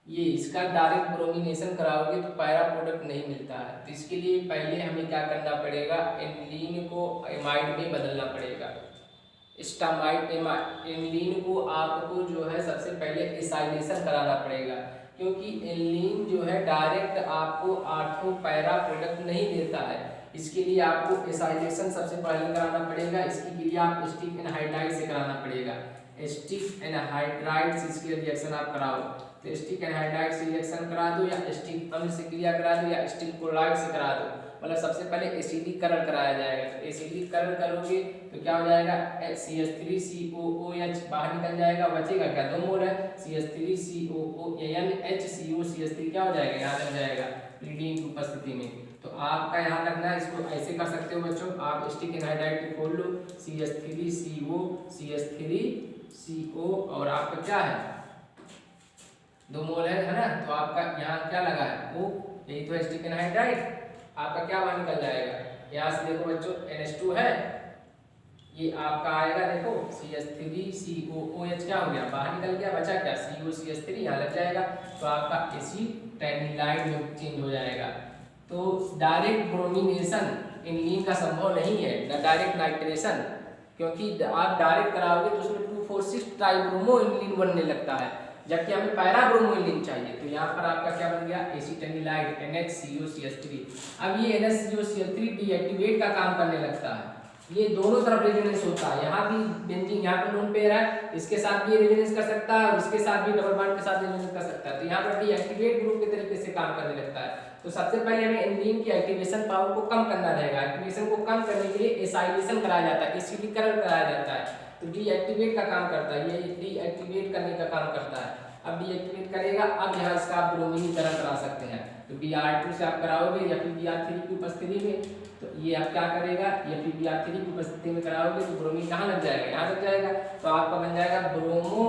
ये इसका डायरेक्ट ब्रोमिनेशन कराओगे तो पैरा प्रोडक्ट नहीं मिलता है। तो इसके लिए पहले हमें क्या करना पड़ेगा, एनिलीन को एमाइड में बदलना पड़ेगा। स्टामाइड एनिलीन को आपको जो है सबसे पहले एसाइलेशन कराना पड़ेगा, क्योंकि एनिलीन जो है डायरेक्ट आपको आर्थो पैरा प्रोडक्ट नहीं देता है। इसके लिए आपको एसाइलेशन सबसे पहले कराना पड़ेगा। इसकी क्रिया आप स्टिक एनहाइड्राइड से कराना पड़ेगा। स्टिक एनहाइड्राइड से इसकी रिएक्शन आप कराओ, तो स्टिक एनहाइड्राइड से रिएक्शन करा दो, या स्टिक अम्ल से क्रिया करा दो, या स्टिक क्लोराइड से करा दो। मतलब सबसे पहले एसिडीकरण कराया जाएगा। तो एसिडीकरण करोगे तो क्या हो जाएगा, CH3COOH बाहर निकल जाएगा, बचेगा क्या, 2 मोल है, CH3COONHCOCH3 क्या हो जाएगा, यहाँ लग जाएगा लीडिंग की उपस्थिति में। तो आपका यहाँ करना है, इसको ऐसे कर सकते हो बच्चों, आप स्टिक एनहाइड्राइड को खोल लो, CH3CO CH3CO और आपका क्या है 2 मोल है ना। तो आपका यहाँ क्या लगा है, वो यही तो स्टिक एनहाइड्राइड, आपका क्या बाहर निकल जाएगा, यहाँ से देखो बच्चों NH2 है, ये आपका आएगा देखो CH3COOH क्या हो गया, बाहर निकल गया, बचा क्या COCH3 यहाँ लग जाएगा। तो आपका एसिटाइनिलाइड में चेंज हो जाएगा। तो डायरेक्ट ब्रोमिनेशन एनिलीन का संभव नहीं है, डायरेक्ट नाइट्रेशन, क्योंकि आप डायरेक्ट कराओगे तो उसमें 2,4,6 ट्राइब्रोमो एनिलीन बनने लगता है, जबकि हमें पैरा ब्रोमोएनिलीन चाहिए। तो यहाँ पर आपका क्या बन गया, एसिटाइनिलाइड NHCOCH3। अब ये NHCOCH3 डीएक्टिवेट का काम करने लगता है, ये दोनों तरफ रेजोनेंस होता है। यहाँ भी बेंजीन, यहाँ पर लोन पेयर है, इसके साथ भी रेजोनेंस कर सकता है, और इसके साथ भी डबल बॉन्ड के साथ रेजोनेंस कर सकता है। तो यहाँ पर डीएक्टिवेट ग्रुप के तरीके से काम करने लगता है। तो सबसे पहले हमें एनिलीन की एक्टिवेशन पावर को कम करना रहेगा। एक्टिवेशन को कम करने के लिए एसाइलेशन कराया जाता है, एसिडीकरण कराया जाता है। तो डीएक्टिवेट का काम करता है, ये डीएक्टिवेट करने का काम करता है। अब डीएक्टिवेट करेगा, अब यहाँ इसका आप ब्रोमीनीकरण करा सकते हैं। तो Br2 से आप कराओगे या फिर Br3 की उपस्थिति में, तो ये आप क्या करेगा, या फिर Br3 की उपस्थिति में कराओगे तो ब्रोमीन कहाँ लग जाएगा, यहाँ लग जाएगा। तो आपका बन जाएगा ब्रोमो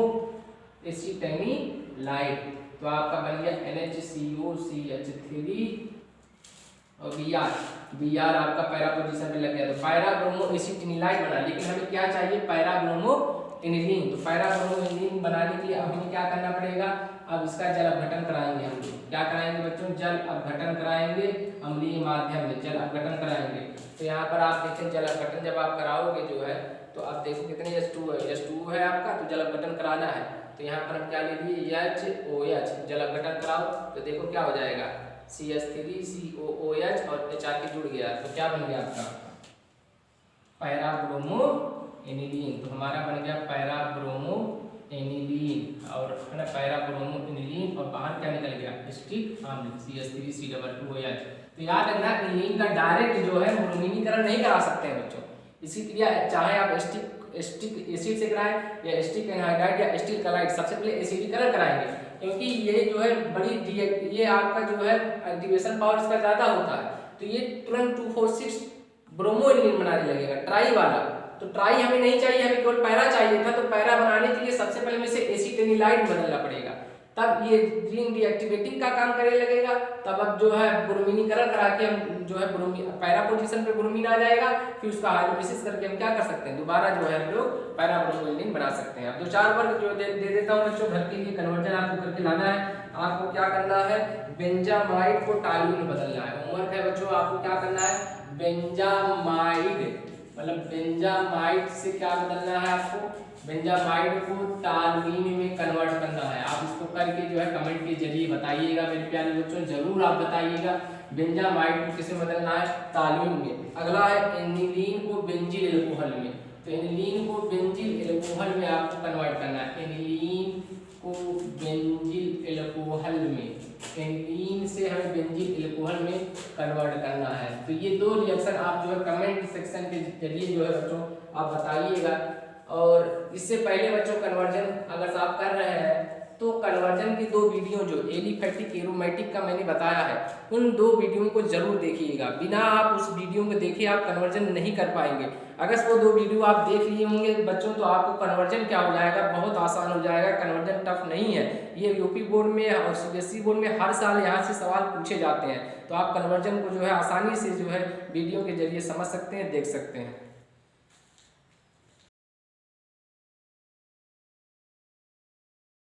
एसिटाइनिलाइड। तो आपका बन गया NHCOCH3 और Br आपका पैरा पोजीशन में लग गया। तो पैरा ब्रोमो एसिटाइनिलाइड बना, लेकिन हमें क्या चाहिए, पैरा ब्रोमो एनिलीन। तो पैरा ब्रोमो एनिलीन बनाने के लिए अब हमें क्या करना पड़ेगा, अब इसका जल अपघटन कराएंगे हम लोग। क्या कराएंगे बच्चों, जल अपघटन कराएंगे अम्लीय माध्यम में, जल अपघटन कराएंगे। तो यहाँ पर आप देखें जल अपघटन जब आप कराओगे जो है, तो आप देखो कितने H2 है, H2 है आपका, तो जल अपघटन कराना है। तो यहाँ पर हम क्या ले लिए HOH, जल अपघटन कराओ तो देखो क्या हो जाएगा, CH3COOH और HR के जुड़ गया, तो क्या बन गया आपका पैरा ब्रोमो एनिलीन। तो हमारा बन गया पैरा ब्रोमो एनिलीन और है ना, पैरा ब्रोमो एनिलीन और बाहर क्या निकल गया, एसिटिक अम्ल CH3C22OH। तो याद रखना एनिलीन का डायरेक्ट जो है ब्रोमीनीकरण नहीं करा सकते हैं बच्चों। इसी क्रिया चाहे आप एसिटिक एसिड से कराएं या एसिटिक एनहाइड्राइड या एसिटिक क्लोराइड, सबसे पहले एसिडीकरण कराएंगे, क्योंकि ये जो है बड़ी ये आपका जो है एक्टिवेशन पावर इसका ज्यादा होता है, तो ये तुरंत 2,4,6 ब्रोमो एनिलीन बनाने लगेगा, ट्राई वाला। तो ट्राई हमें नहीं चाहिए, हमें केवल पैरा चाहिए था। तो पैरा बनाने के लिए सबसे पहले हमें इसे एसिटेनिलाइड बदलना पड़ेगा, तब ये ग्रीन डीएक्टिवेटिंग का काम करने लगेगा। तब अब जो है ब्रोमीनीकरण करा के हम जो है पैरा पोजीशन पे ब्रोमीन आ जाएगा, फिर उसका हाइड्रोलिसिस करके हम क्या कर सकते हैं, दोबारा जो है हम लोग पैरा ब्रोमो एनिलीन बना सकते हैं। अब 2-4 वर्ग जो दे देता हूँ बच्चों, घर के लिए कन्वर्जन आपको करके लाना है। आपको क्या करना है, बेंजामाइड को टॉल्यूइन में बदलना है। होमवर्क है बच्चों, आपको क्या करना है, बेंजामाइड मतलब बेंजामाइड से क्या बदलना है, आपको बेंजामाइड को टॉल्यूइन में कन्वर्ट करना है। आप इसको करके जो है कमेंट के जरिए बताइएगा मेरे प्यारे बच्चों, जरूर आप बताइएगा बेंजामाइड को किसे बदलना है, टॉल्यूइन में। अगला है एनिलीन को बेंजील एल्कोहल में। तो एनिलीन को बेंजील एल्कोहल में आपको कन्वर्ट करना है, एनिलीन को बेंजील एल्कोहल में, एनिलीन से हमें बेंजील एल्कोहल में कन्वर्ट करना है। तो ये दो रिएक्शन आप जो है कमेंट सेक्शन के जरिए जो है बच्चों आप बताइएगा। और इससे पहले बच्चों कन्वर्जन अगर आप कर रहे हैं तो कन्वर्जन की 2 वीडियो जो एलिफैटिक एरोमेटिक का मैंने बताया है, उन 2 वीडियो को जरूर देखिएगा। बिना आप उस वीडियो को देखे आप कन्वर्जन नहीं कर पाएंगे। अगर वो 2 वीडियो आप देख लिए होंगे बच्चों, तो आपको कन्वर्जन क्या हो जाएगा, बहुत आसान हो जाएगा। कन्वर्जन टफ नहीं है, ये यूपी बोर्ड में और सीबीएसई बोर्ड में हर साल यहाँ से सवाल पूछे जाते हैं। तो आप कन्वर्जन को जो है आसानी से जो है वीडियो के जरिए समझ सकते हैं, देख सकते हैं।